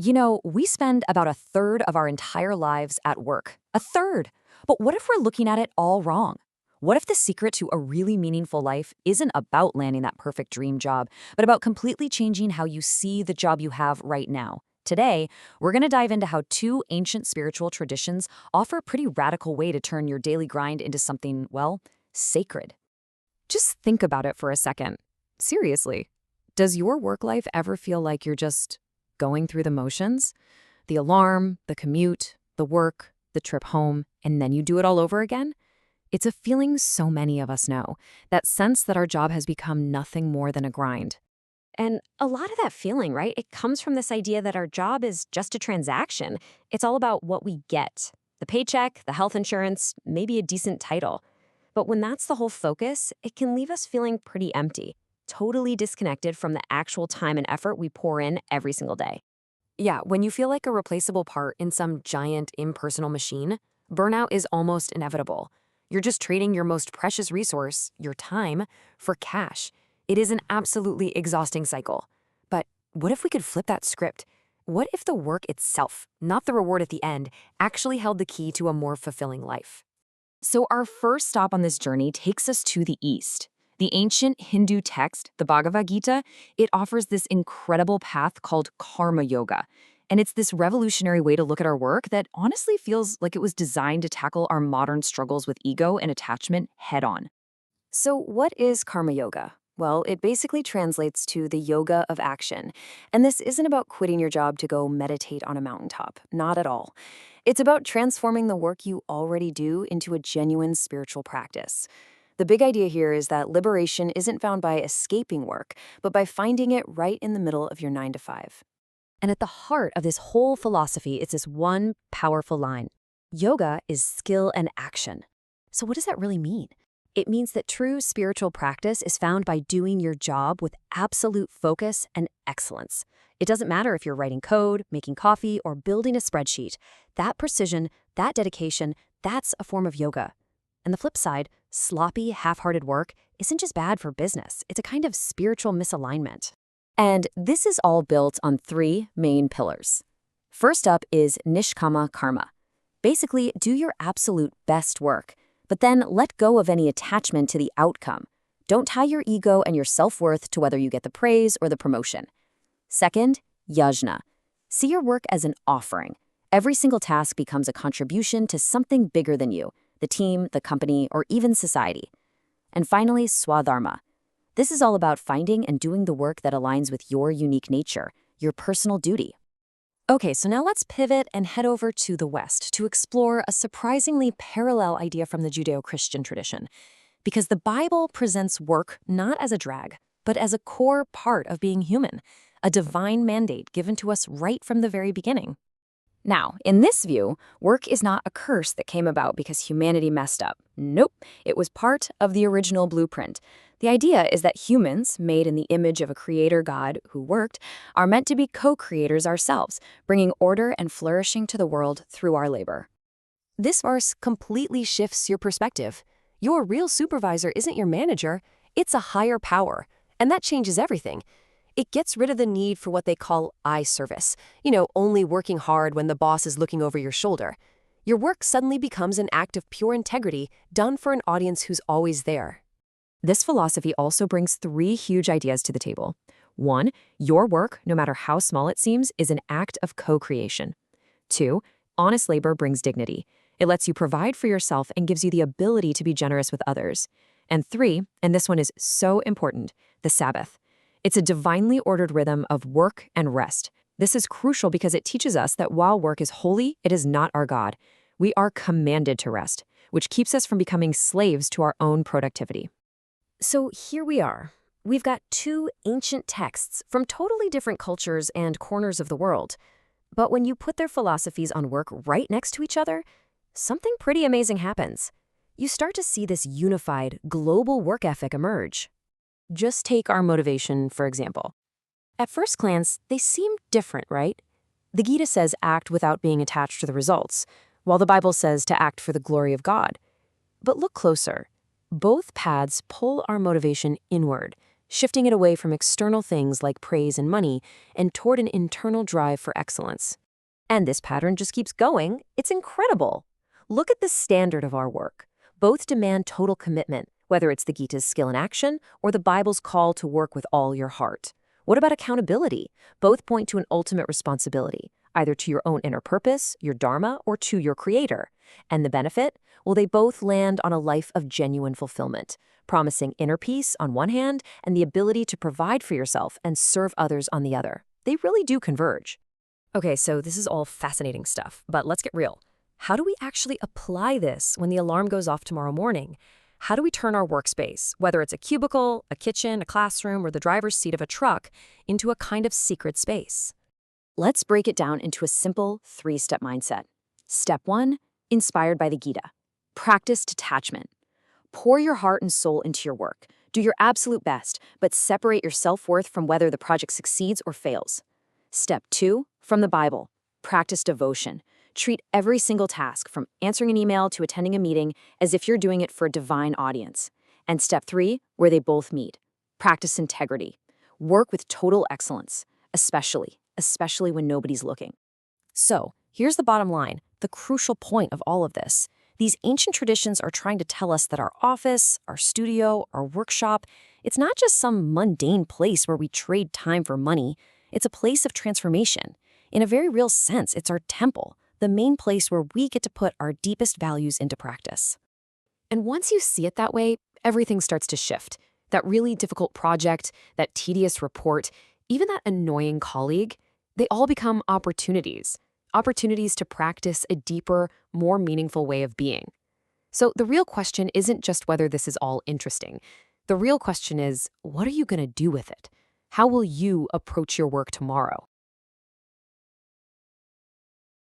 We spend about a third of our entire lives at work. A third! But what if we're looking at it all wrong? What if the secret to a really meaningful life isn't about landing that perfect dream job, but about completely changing how you see the job you have right now? Today, we're going to dive into how two ancient spiritual traditions offer a pretty radical way to turn your daily grind into something, well, sacred. Just think about it for a second. Seriously, does your work life ever feel like you're just going through the motions? The alarm, the commute, the work, the trip home, and then you do it all over again? It's a feeling so many of us know, that sense that our job has become nothing more than a grind. And a lot of that feeling, right? It comes from this idea that our job is just a transaction. It's all about what we get: the paycheck, the health insurance, maybe a decent title. But when that's the whole focus, it can leave us feeling pretty empty, totally disconnected from the actual time and effort we pour in every single day. Yeah, when you feel like a replaceable part in some giant impersonal machine, burnout is almost inevitable. You're just trading your most precious resource, your time, for cash. It is an absolutely exhausting cycle. But what if we could flip that script? What if the work itself, not the reward at the end, actually held the key to a more fulfilling life? So our first stop on this journey takes us to the East. The ancient Hindu text, the Bhagavad Gita, it offers this incredible path called karma yoga. And it's this revolutionary way to look at our work that honestly feels like it was designed to tackle our modern struggles with ego and attachment head on. So what is karma yoga? Well, it basically translates to the yoga of action. And this isn't about quitting your job to go meditate on a mountaintop. Not at all. It's about transforming the work you already do into a genuine spiritual practice. The big idea here is that liberation isn't found by escaping work, but by finding it right in the middle of your 9 to 5. And at the heart of this whole philosophy is this one powerful line: yoga is skill and action. So what does that really mean? It means that true spiritual practice is found by doing your job with absolute focus and excellence. It doesn't matter if you're writing code, making coffee, or building a spreadsheet. That precision, that dedication, that's a form of yoga. And the flip side, sloppy, half-hearted work isn't just bad for business. It's a kind of spiritual misalignment. And this is all built on 3 main pillars. First up is nishkama karma. Basically, do your absolute best work, but then let go of any attachment to the outcome. Don't tie your ego and your self-worth to whether you get the praise or the promotion. Second, yajna. See your work as an offering. Every single task becomes a contribution to something bigger than you: the team, the company, or even society. And finally, swadharma. This is all about finding and doing the work that aligns with your unique nature, your personal duty. Okay, so now let's pivot and head over to the West to explore a surprisingly parallel idea from the Judeo-Christian tradition. Because the Bible presents work not as a drag, but as a core part of being human, a divine mandate given to us right from the very beginning. Now, in this view, work is not a curse that came about because humanity messed up. Nope, it was part of the original blueprint. The idea is that humans, made in the image of a creator God who worked, are meant to be co-creators ourselves, bringing order and flourishing to the world through our labor. This verse completely shifts your perspective. Your real supervisor isn't your manager, it's a higher power, and that changes everything. It gets rid of the need for what they call eye service, only working hard when the boss is looking over your shoulder. Your work suddenly becomes an act of pure integrity done for an audience who's always there. This philosophy also brings 3 huge ideas to the table. 1, your work, no matter how small it seems, is an act of co-creation. 2, honest labor brings dignity. It lets you provide for yourself and gives you the ability to be generous with others. And 3, and this one is so important, the Sabbath. It's a divinely ordered rhythm of work and rest. This is crucial because it teaches us that while work is holy, it is not our God. We are commanded to rest, which keeps us from becoming slaves to our own productivity. So here we are. We've got 2 ancient texts from totally different cultures and corners of the world. But when you put their philosophies on work right next to each other, something pretty amazing happens. You start to see this unified, global work ethic emerge. Just take our motivation, for example. At first glance, they seem different, right? The Gita says act without being attached to the results, while the Bible says to act for the glory of God. But look closer. Both paths pull our motivation inward, shifting it away from external things like praise and money and toward an internal drive for excellence. And this pattern just keeps going. It's incredible. Look at the standard of our work. Both demand total commitment, whether it's the Gita's skill in action or the Bible's call to work with all your heart. What about accountability? Both point to an ultimate responsibility, either to your own inner purpose, your dharma, or to your creator. And the benefit? Well, they both land on a life of genuine fulfillment, promising inner peace on one hand and the ability to provide for yourself and serve others on the other. They really do converge. Okay, so this is all fascinating stuff, but let's get real. How do we actually apply this when the alarm goes off tomorrow morning? How do we turn our workspace, whether it's a cubicle, a kitchen, a classroom, or the driver's seat of a truck, into a kind of secret space? Let's break it down into a simple 3-step mindset. Step 1, inspired by the Gita. Practice detachment. Pour your heart and soul into your work. Do your absolute best, but separate your self-worth from whether the project succeeds or fails. Step 2, from the Bible. Practice devotion. Treat every single task, from answering an email to attending a meeting, as if you're doing it for a divine audience. And step 3, where they both meet. Practice integrity. Work with total excellence, especially when nobody's looking. So, here's the bottom line, the crucial point of all of this. These ancient traditions are trying to tell us that our office, our studio, our workshop, it's not just some mundane place where we trade time for money. It's a place of transformation. In a very real sense, it's our temple, the main place where we get to put our deepest values into practice. And once you see it that way, everything starts to shift. That really difficult project, that tedious report, even that annoying colleague, they all become opportunities. Opportunities to practice a deeper, more meaningful way of being. So the real question isn't just whether this is all interesting. The real question is, what are you going to do with it? How will you approach your work tomorrow?